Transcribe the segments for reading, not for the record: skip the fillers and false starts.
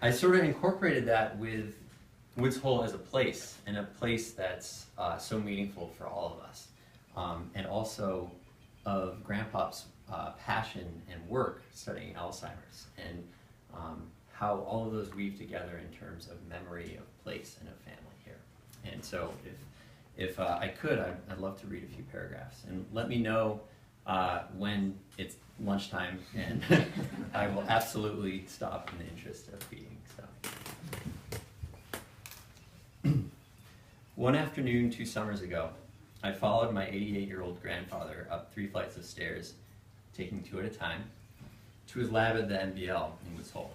I sort of incorporated that with Woods Hole as a place, and a place that's so meaningful for all of us, and also of Grandpa's passion and work studying Alzheimer's, and how all of those weave together in terms of memory of place and of family here. And so if I could, I'd love to read a few paragraphs, and let me know when it's lunchtime, and I will absolutely stop in the interest of feeding. So, one afternoon 2 summers ago, I followed my 88-year-old grandfather up 3 flights of stairs, taking 2 at a time, to his lab at the MBL in Woods Hole.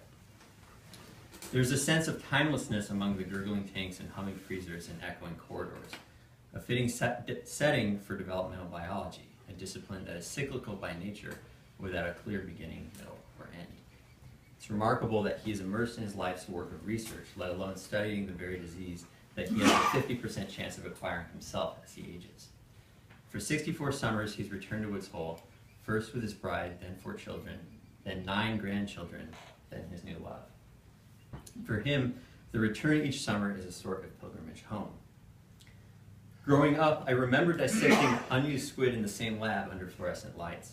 There's a sense of timelessness among the gurgling tanks and humming freezers and echoing corridors, a fitting setting for developmental biology, a discipline that is cyclical by nature without a clear beginning, middle, or end. It's remarkable that he is immersed in his life's work of research, let alone studying the very disease that he has a 50% chance of acquiring himself as he ages. For 64 summers, he's returned to Woods Hole, first with his bride, then 4 children, then 9 grandchildren, then his new love. For him, the return each summer is a sort of pilgrimage home. Growing up, I remember dissecting unused squid in the same lab under fluorescent lights.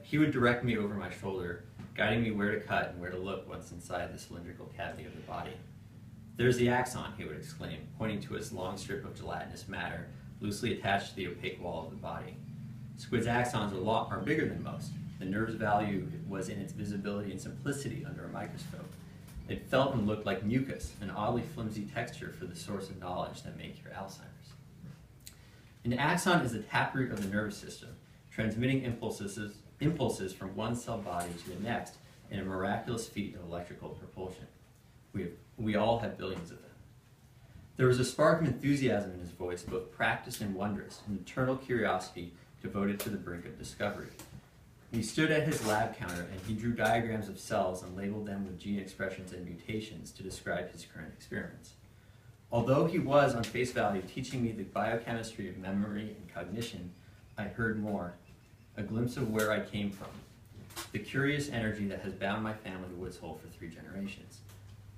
He would direct me over my shoulder, guiding me where to cut and where to look once inside the cylindrical cavity of the body. "There's the axon," he would exclaim, pointing to its long strip of gelatinous matter loosely attached to the opaque wall of the body. Squid's axons are bigger than most. The nerve's value was in its visibility and simplicity under a microscope. It felt and looked like mucus, an oddly flimsy texture for the source of knowledge that may cure Alzheimer's. An axon is the taproot of the nervous system, transmitting impulses from one cell body to the next in a miraculous feat of electrical propulsion. We all have billions of them. There was a spark of enthusiasm in his voice, both practiced and wondrous, an eternal curiosity devoted to the brink of discovery. He stood at his lab counter and he drew diagrams of cells and labeled them with gene expressions and mutations to describe his current experiments. Although he was, on face value, teaching me the biochemistry of memory and cognition, I heard more, a glimpse of where I came from, the curious energy that has bound my family to Woods Hole for 3 generations.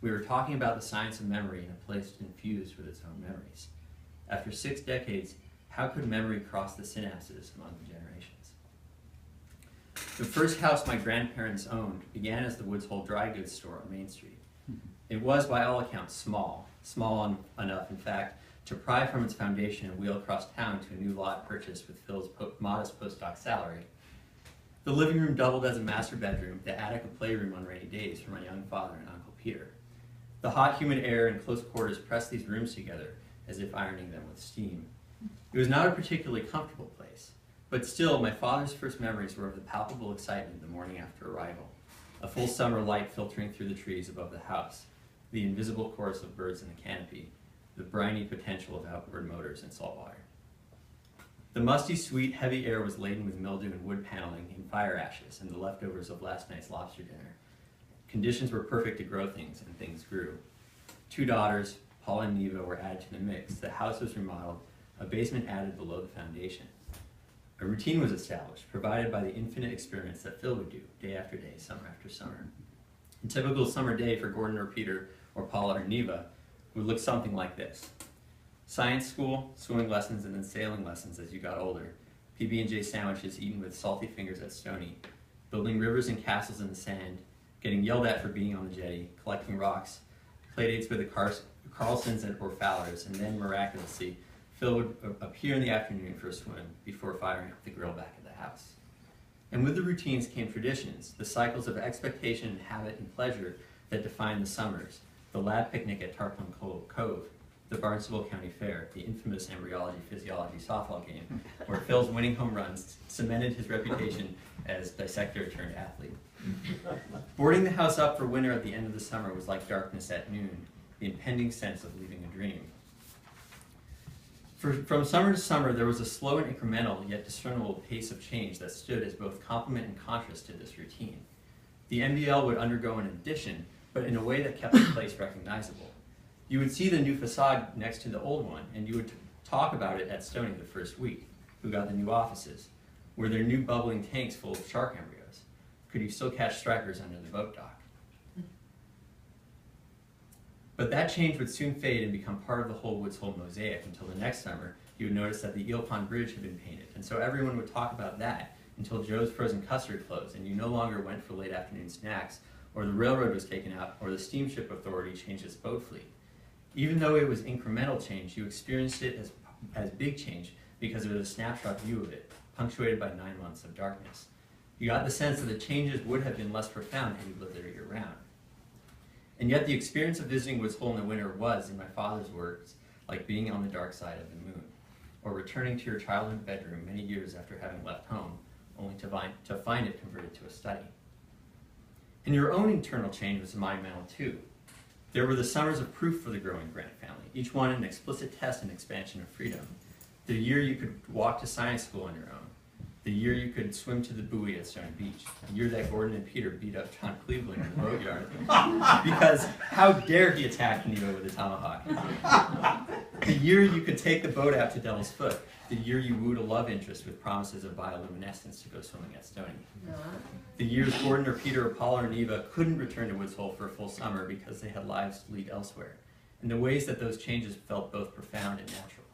We were talking about the science of memory in a place infused with its own memories. After 6 decades, how could memory cross the synapses among the generations? The first house my grandparents owned began as the Woods Hole dry goods store on Main Street. It was, by all accounts, small enough, in fact, to pry from its foundation and wheel across town to a new lot purchased with Phil's modest postdoc salary. The living room doubled as a master bedroom, the attic a playroom on rainy days for my young father and Uncle Peter. The hot, humid air and close quarters pressed these rooms together as if ironing them with steam. It was not a particularly comfortable place, but still, my father's first memories were of the palpable excitement the morning after arrival, a full summer light filtering through the trees above the house, the invisible chorus of birds in the canopy, the briny potential of outboard motors and salt water. The musty, sweet, heavy air was laden with mildew and wood paneling and fire ashes and the leftovers of last night's lobster dinner. Conditions were perfect to grow things, and things grew. 2 daughters, Paula and Neva, were added to the mix. The house was remodeled, a basement added below the foundation. A routine was established, provided by the infinite experiments that Phil would do, day after day, summer after summer. A typical summer day for Gordon or Peter or Paula or Neva would look something like this. Science school, swimming lessons, and then sailing lessons as you got older. PB&J sandwiches eaten with salty fingers at Stony. Building rivers and castles in the sand. Getting yelled at for being on the jetty. Collecting rocks. Playdates with the Carlsons or Fowlers. And then, miraculously, Phil would appear in the afternoon for a swim before firing up the grill back at the house. And with the routines came traditions, the cycles of expectation and habit and pleasure that defined the summers. The lab picnic at Tarpon Cove, the Barnstable County Fair, the infamous embryology-physiology softball game, where Phil's winning home runs cemented his reputation as dissector turned athlete. Boarding the house up for winter at the end of the summer was like darkness at noon, the impending sense of leaving a dream. From summer to summer, there was a slow and incremental, yet discernible pace of change that stood as both complement and contrast to this routine. The MBL would undergo an addition, but in a way that kept the place recognizable. You would see the new facade next to the old one, and you would talk about it at Stony the first week. Who got the new offices? Were there new bubbling tanks full of shark embryos? Could you still catch stripers under the boat dock? But that change would soon fade and become part of the whole Woods Hole mosaic until the next summer you would notice that the Eel Pond Bridge had been painted, and so everyone would talk about that until Joe's Frozen Custard closed and you no longer went for late afternoon snacks, or the railroad was taken out, or the steamship authority changed its boat fleet. Even though it was incremental change, you experienced it as big change because it was a snapshot view of it, punctuated by 9 months of darkness. You got the sense that the changes would have been less profound had you lived there year-round. And yet the experience of visiting Woods Hole in the winter was, in my father's words, like being on the dark side of the moon, or returning to your childhood bedroom many years after having left home, only to find it converted to a study. And your own internal change was monumental too. There were the summers of proof for the growing Grant family, each one an explicit test and expansion of freedom. The year you could walk to science school on your own. The year you could swim to the buoy at Stony Beach. The year that Gordon and Peter beat up John Cleveland in the boatyard. Because how dare he attack Neva with a tomahawk? The year you could take the boat out to Devil's Foot. The year you wooed a love interest with promises of bioluminescence to go swimming at Stony. The years Gordon or Peter or Paula or Neva couldn't return to Woods Hole for a full summer because they had lives to lead elsewhere. And the ways that those changes felt both profound and natural.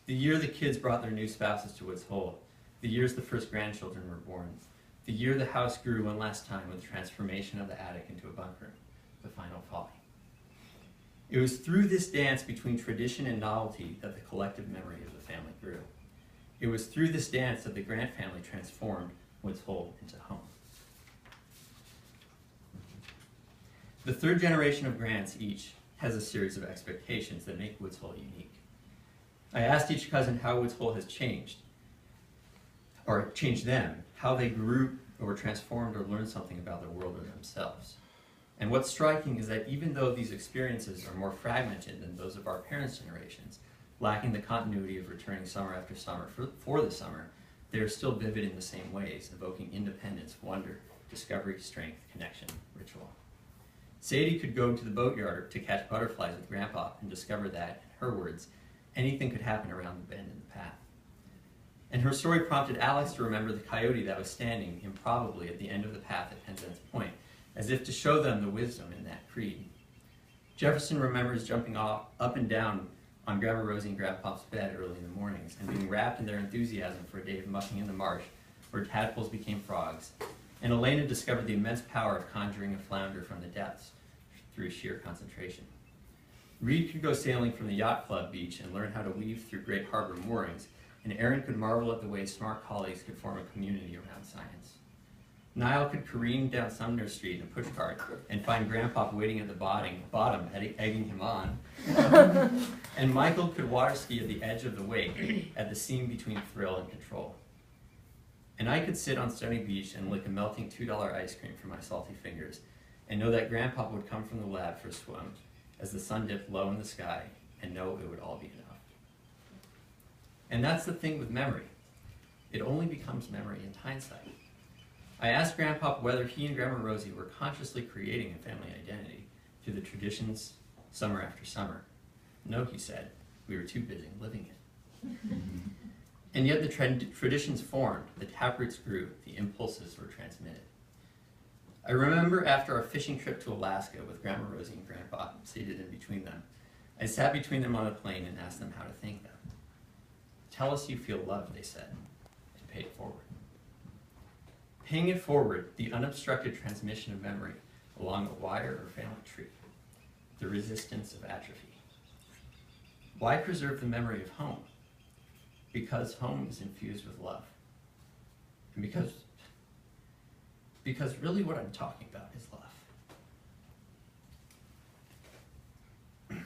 The year the kids brought their new spouses to Woods Hole. The years the first grandchildren were born. The year the house grew one last time with the transformation of the attic into a bunk room. The final folly. It was through this dance between tradition and novelty that the collective memory of the family grew. It was through this dance that the Grant family transformed Woods Hole into home. The third generation of Grants each has a series of expectations that make Woods Hole unique. I asked each cousin how Woods Hole has changed, or changed them, how they grew or transformed or learned something about their world or themselves. And what's striking is that even though these experiences are more fragmented than those of our parents' generations, lacking the continuity of returning summer after summer for the summer, they are still vivid in the same ways, evoking independence, wonder, discovery, strength, connection, ritual. Sadie could go to the boatyard to catch butterflies with Grandpa and discover that, in her words, anything could happen around the bend in the path. And her story prompted Alex to remember the coyote that was standing improbably at the end of the path at Penzance Point, as if to show them the wisdom in that creed. Jefferson remembers jumping up and down on Grandma Rosie and Grandpa's bed early in the mornings and being wrapped in their enthusiasm for a day of mucking in the marsh where tadpoles became frogs. And Elena discovered the immense power of conjuring a flounder from the depths through sheer concentration. Reed could go sailing from the yacht club beach and learn how to weave through great harbor moorings, and Aaron could marvel at the way smart colleagues could form a community around science. Niall could careen down Sumner Street in a pushcart and find Grandpa waiting at the bottom egging him on. And Michael could water ski at the edge of the wake, at the seam between thrill and control. And I could sit on Stony Beach and lick a melting $2 ice cream from my salty fingers and know that Grandpa would come from the lab for a swim as the sun dipped low in the sky and know it would all be enough. And that's the thing with memory. It only becomes memory in hindsight. I asked Grandpa whether he and Grandma Rosie were consciously creating a family identity through the traditions summer after summer. No, he said, we were too busy living it. And yet the traditions formed, the taproots grew, the impulses were transmitted. I remember after our fishing trip to Alaska with Grandma Rosie and Grandpa seated in between them, I sat between them on a plane and asked them how to thank them. Tell us you feel loved, they said, and pay it forward. Paying it forward, the unobstructed transmission of memory along a wire or family tree, the resistance of atrophy. Why preserve the memory of home? Because home is infused with love. And because really what I'm talking about is love.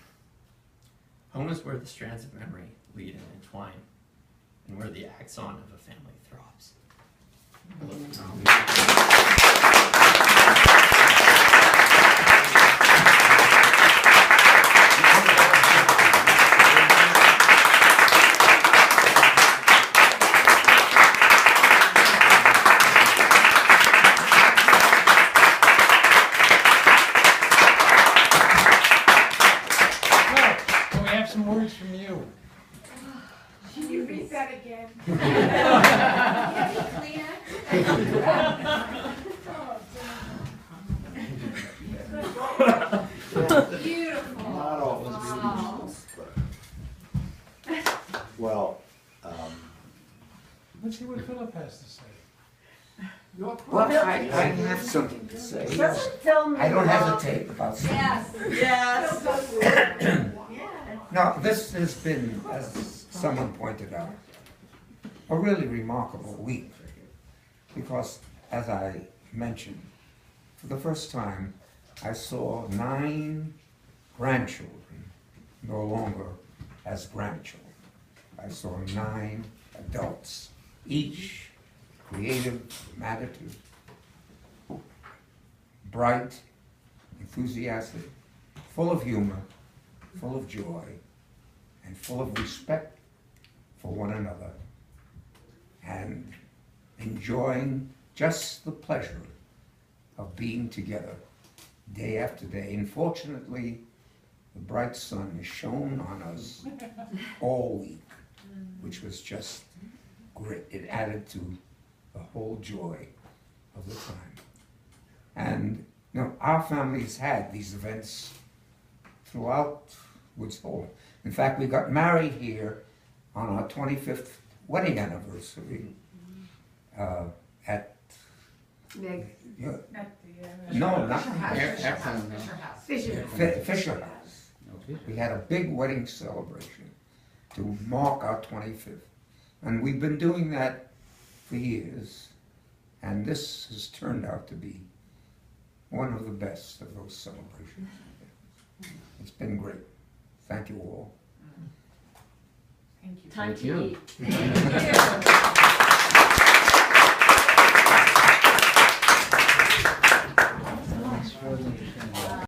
Home is where the strands of memory lead and entwine, and where the axon of a family throbs. Can we have some words from you? Can you read that again? Beautiful. has to say. Well, I have something to say. Doesn't film me I don't well. hesitate about saying. Yes. Now, this has been, as someone pointed out, a really remarkable week. Because, as I mentioned, for the first time, I saw 9 grandchildren no longer as grandchildren. I saw 9 adults, each creative, imaginative, bright, enthusiastic, full of humor, full of joy, and full of respect for one another, and enjoying just the pleasure of being together day after day. And fortunately, the bright sun has shone on us all week, which was just great. It added to the whole joy of the time. And you know, our family's had these events throughout Woods Hole. In fact, we got married here on our 25th wedding anniversary at Meg. no, not Fisher. Fisher House. We had a big wedding celebration to mark our 25th. And we've been doing that for years. And this has turned out to be one of the best of those celebrations. It's been great. Thank you all. Thank you. Time Thank to you. eat. Thanks for the